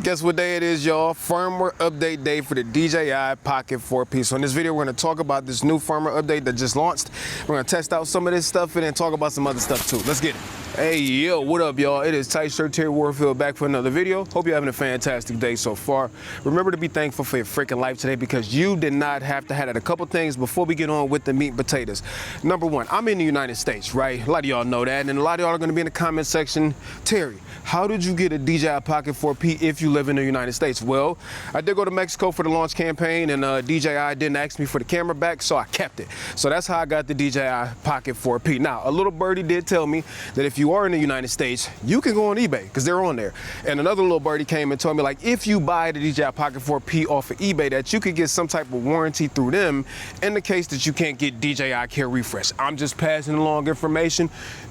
Guess what day it is, y'all? Firmware update day for the DJI Pocket 4P. So in this video, we're going to talk about this new firmware update that just launched. We're going to test out some of this stuff and then talk about some other stuff too. Let's get it. Hey, yo, what up, y'all? It is Tight Shirt Terry Warfield back for another video. Hope you're having a fantastic day so far. Remember to be thankful for your freaking life today because you did not have to have it. A couple things before we get on with the meat and potatoes. Number one, I'm in the United States, right? A lot of y'all know that, and a lot of y'all are going to be in the comment section. Terry, how did you get a DJI Pocket 4P if you live in the United States? Well, I did go to Mexico for the launch campaign, and DJI didn't ask me for the camera back, so I kept it. So that's how I got the DJI Pocket 4P. Now, a little birdie did tell me that if you are in the United States, you can go on eBay because they're on there. And another little birdie came and told me, like, if you buy the DJI Pocket 4P off of eBay, that you could get some type of warranty through them in the case that you can't get DJI Care Refresh. I'm just passing along information.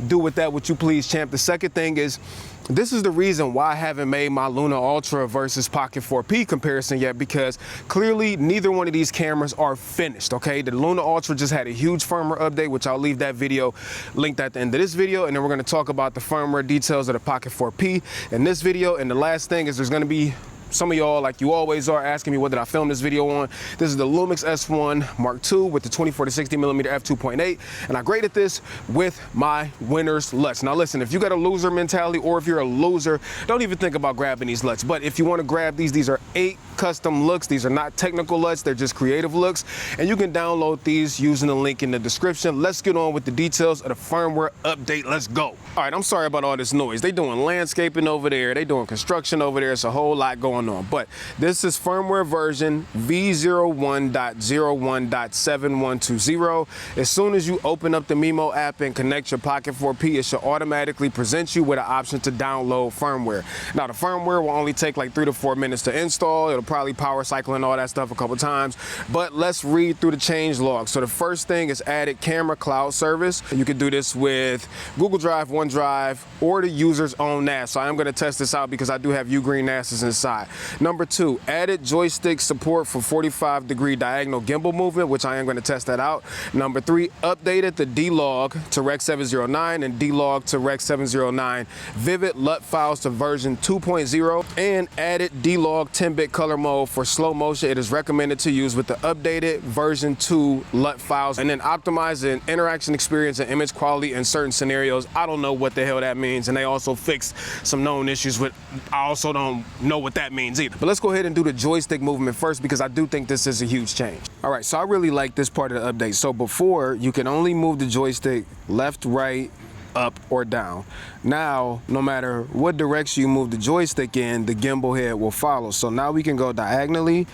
Do with that what you please, champ. The second thing is, this is the reason why I haven't made my Luna Ultra versus Pocket 4P comparison yet, because clearly neither one of these cameras are finished, okay? The Luna Ultra just had a huge firmware update, which I'll leave that video linked at the end of this video, and then we're gonna talk about the firmware details of the Pocket 4P in this video. And the last thing is there's gonna be some of y'all, like you always are, asking me what did I film this video on. This is the Lumix S1 Mark II with the 24-60mm f2.8, and I graded this with my winner's LUTs. Now listen, if you got a loser mentality or if you're a loser, don't even think about grabbing these LUTs. But if you want to grab these are 8 custom looks. These are not technical LUTs, they're just creative looks, and you can download these using the link in the description. Let's get on with the details of the firmware update. Let's go. All right, I'm sorry about all this noise. They doing landscaping over there, they doing construction over there. It's a whole lot going on, but this is firmware version V01.01.7120. As soon as you open up the Mimo app and connect your Pocket 4P, it should automatically present you with an option to download firmware. Now the firmware will only take like 3 to 4 minutes to install. It'll probably power cycle and all that stuff a couple times, but let's read through the change log. So the first thing is added camera cloud service. You can do this with Google Drive, OneDrive, or the user's own NAS. So I am going to test this out because I do have Ugreen NASs inside. Number 2, added joystick support for 45-degree diagonal gimbal movement, which I am going to test that out. Number 3, updated the D-Log to Rec 709 and D-Log to Rec 709 Vivid LUT files to version 2.0, and added D-Log 10-bit color mode for slow motion. It is recommended to use with the updated version 2 LUT files, and then optimize the interaction experience and image quality in certain scenarios. I don't know what the hell that means, and they also fixed some known issues with, I also don't know what that means either. But let's go ahead and do the joystick movement first because I do think this is a huge change. All right, so I really like this part of the update. So before, you can only move the joystick left, right, up, or down. Now, no matter what direction you move the joystick in, the gimbal head will follow. So now we can go diagonally.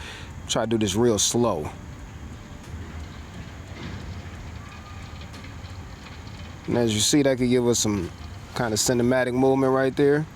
Try to do this real slow. And as you see, that could give us some kind of cinematic movement right there.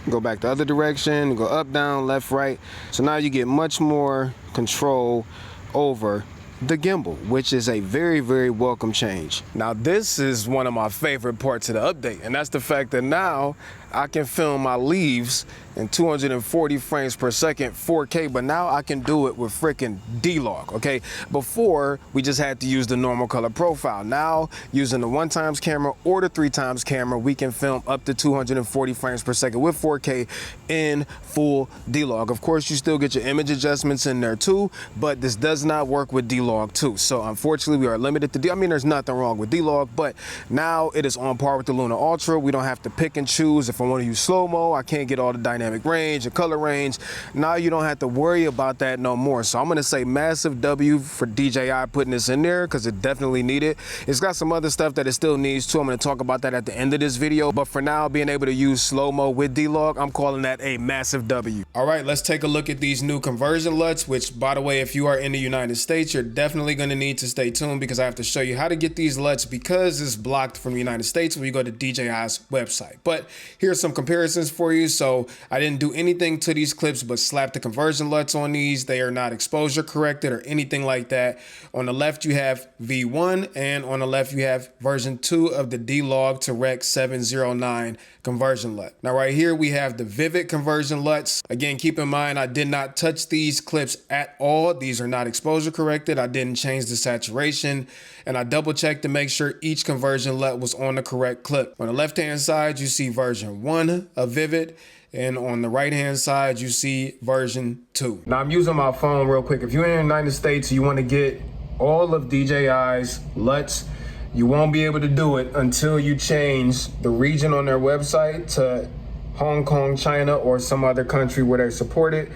Go back the other direction, go up, down, left, right. So now you get much more control over the gimbal, which is a very, very welcome change. Now this is one of my favorite parts of the update, and that's the fact that now I can film my leaves in 240 frames per second, 4K, but now I can do it with freaking D-Log, okay? Before, we just had to use the normal color profile. Now, using the 1x camera or the 3x camera, we can film up to 240 frames per second with 4K in full D-Log. Of course, you still get your image adjustments in there too, but this does not work with D-Log too. So unfortunately, we are limited to I mean, there's nothing wrong with D-Log, but now it is on par with the Luna Ultra. We don't have to pick and choose. If I want to use slow-mo, I can't get all the dynamic range and color range. Now you don't have to worry about that no more. So I'm going to say massive W for DJI putting this in there because it definitely needed. It's got some other stuff that it still needs too. I'm going to talk about that at the end of this video. But for now, being able to use slow-mo with D-Log, I'm calling that a massive W. All right, let's take a look at these new conversion LUTs, which, by the way, if you are in the United States, you're definitely going to need to stay tuned because I have to show you how to get these LUTs because it's blocked from the United States when you go to DJI's website. But here's some comparisons for you. So I didn't do anything to these clips but slap the conversion LUTs on these. They are not exposure corrected or anything like that. On the left you have V1, and on the left you have version 2 of the D-Log to Rec 709 conversion LUT. Now right here we have the Vivid conversion LUTs. Again, keep in mind I did not touch these clips at all. These are not exposure corrected. I didn't change the saturation, and I double checked to make sure each conversion LUT was on the correct clip. On the left hand side you see version version 1 of Vivid. And on the right-hand side, you see version 2. Now, I'm using my phone real quick. If you're in the United States, you want to get all of DJI's LUTs, you won't be able to do it until you change the region on their website to Hong Kong, China, or some other country where they support it.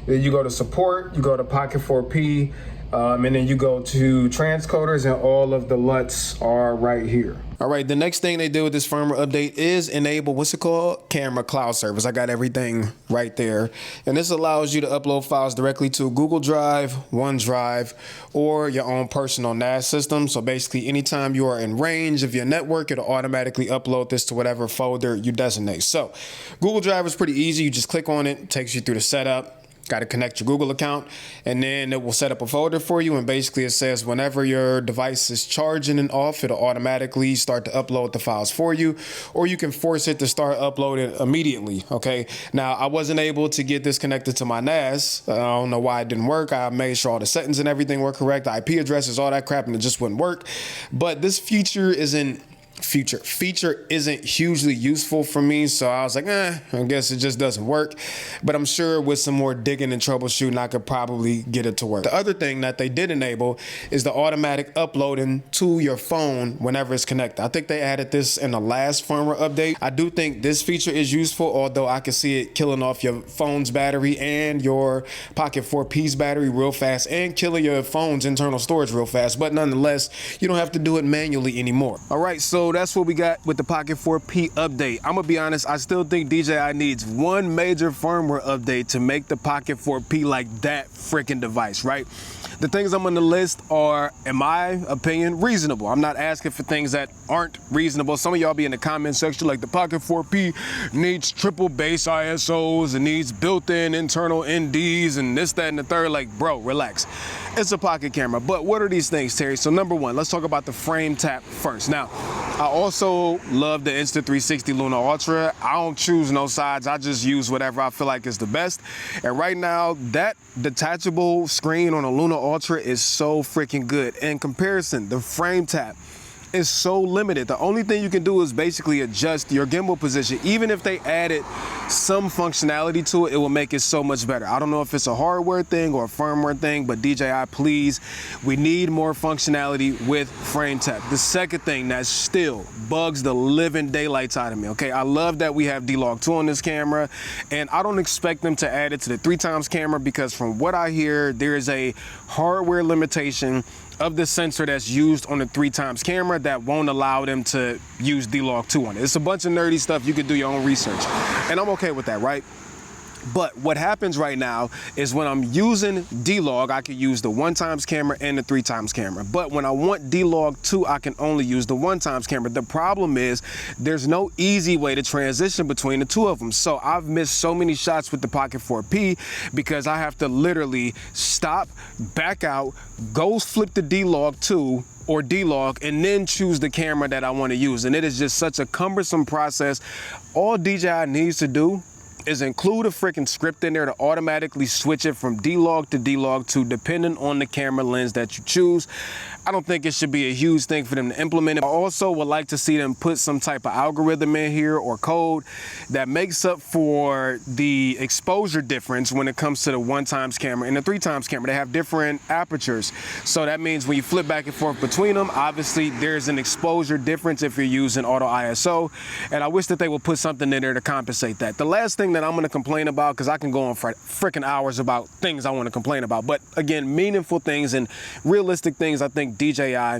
Then you go to support, you go to Pocket 4P, and then you go to transcoders, and all of the LUTs are right here. All right, the next thing they did with this firmware update is enable, what's it called? Camera cloud service. I got everything right there. And this allows you to upload files directly to Google Drive, OneDrive, or your own personal NAS system. So basically, anytime you are in range of your network, it'll automatically upload this to whatever folder you designate. So Google Drive is pretty easy. You just click on it, takes you through the setup. Got to connect your Google account, and then it will set up a folder for you. And basically it says whenever your device is charging and off, it'll automatically start to upload the files for you, or you can force it to start uploading immediately. Okay. Now, I wasn't able to get this connected to my NAS. I don't know why it didn't work. I made sure all the settings and everything were correct, the IP addresses, all that crap, and it just wouldn't work. But this feature isn't hugely useful for me, so I was like, I guess it just doesn't work. But I'm sure with some more digging and troubleshooting, I could probably get it to work. The other thing that they did enable is the automatic uploading to your phone whenever it's connected. I think they added this in the last firmware update. I do think this feature is useful, although I can see it killing off your phone's battery and your Pocket 4P's battery real fast, and killing your phone's internal storage real fast. But nonetheless, you don't have to do it manually anymore. All right, so that's what we got with the Pocket 4P update. I'm gonna be honest, I still think DJI needs one major firmware update to make the Pocket 4P like that freaking device, right? The things I'm on the list are, in my opinion, reasonable. I'm not asking for things that aren't reasonable. Some of y'all be in the comment section like, the Pocket 4P needs triple base ISOs and needs built-in internal NDs and this, that, and the third. Like, bro, relax. It's a pocket camera. But what are these things, Terry? So number one, let's talk about the frame tap first. Now, I also love the Insta360 Luna Ultra. I don't choose no sides. I just use whatever I feel like is the best. And right now, that detachable screen on a Luna Ultra is so freaking good. In comparison, the frame tap is so limited. The only thing you can do is basically adjust your gimbal position. Even if they added some functionality to it, it will make it so much better. I don't know if it's a hardware thing or a firmware thing, but DJI, please, we need more functionality with frame tap. The second thing that still bugs the living daylights out of me, okay? I love that we have D-Log 2 on this camera, and I don't expect them to add it to the 3x camera, because from what I hear, there is a hardware limitation of the sensor that's used on the 3x camera that won't allow them to use D-Log 2 on it. It's a bunch of nerdy stuff. You can do your own research, and I'm okay with that, right? But what happens right now is when I'm using D-Log, I can use the 1x camera and the 3x camera. But when I want D-Log 2, I can only use the 1x camera. The problem is there's no easy way to transition between the two of them. So I've missed so many shots with the Pocket 4P because I have to literally stop, back out, go flip the D-Log 2 or D-Log, and then choose the camera that I want to use. And it is just such a cumbersome process. All DJI needs to do is include a freaking script in there to automatically switch it from D-Log to D-Log 2, depending on the camera lens that you choose. I don't think it should be a huge thing for them to implement it. I also would like to see them put some type of algorithm in here or code that makes up for the exposure difference when it comes to the 1x camera and the 3x camera. They have different apertures. So that means when you flip back and forth between them, obviously there's an exposure difference if you're using auto ISO. And I wish that they would put something in there to compensate that. The last thing that I'm gonna complain about, because I can go on for freaking hours about things I wanna complain about, but again, meaningful things and realistic things I think DJI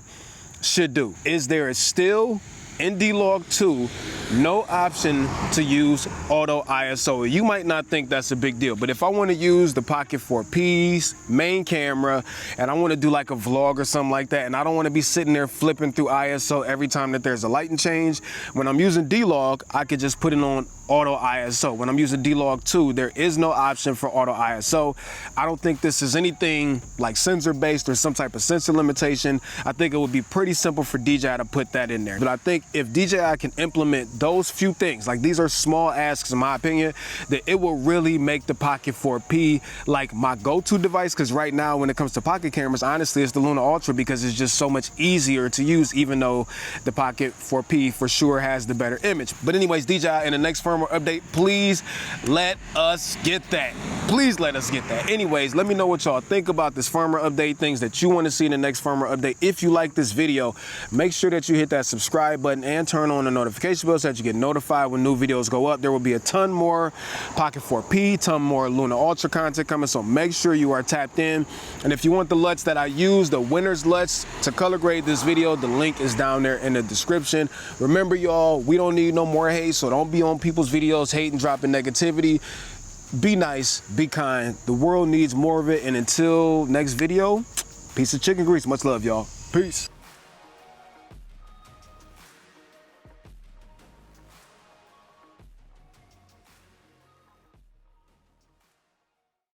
should do. Is there is still in D-Log 2 no option to use auto ISO. You might not think that's a big deal, but if I want to use the Pocket 4P's main camera and I want to do like a vlog or something like that, and I don't want to be sitting there flipping through ISO every time that there's a lighting change, when I'm using D-Log, I could just put it on auto ISO. When I'm using D-Log 2, there is no option for auto ISO. I don't think this is anything like sensor based or some type of sensor limitation. I think it would be pretty simple for DJI to put that in there. But I think if DJI can implement those few things, like these are small asks in my opinion, that it will really make the Pocket 4P like my go-to device. Because right now when it comes to pocket cameras, honestly it's the Luna Ultra, because it's just so much easier to use, even though the Pocket 4P for sure has the better image. But anyways, DJI, in the next firmware update, please let us get that. Please let us get that. Anyways, let me know what y'all think about this firmware update, things that you want to see in the next firmware update. If you like this video, make sure that you hit that subscribe button and turn on the notification bell so that you get notified when new videos go up. There will be a ton more Pocket 4P, ton more Luna Ultra content coming, so make sure you are tapped in. And if you want the LUTs that I use, the winner's LUTs to color grade this video, the link is down there in the description. Remember y'all, we don't need no more hate, so don't be on people's videos hating, dropping negativity. Be nice, be kind. The world needs more of it. And until next video, piece of chicken grease. Much love, y'all. Peace.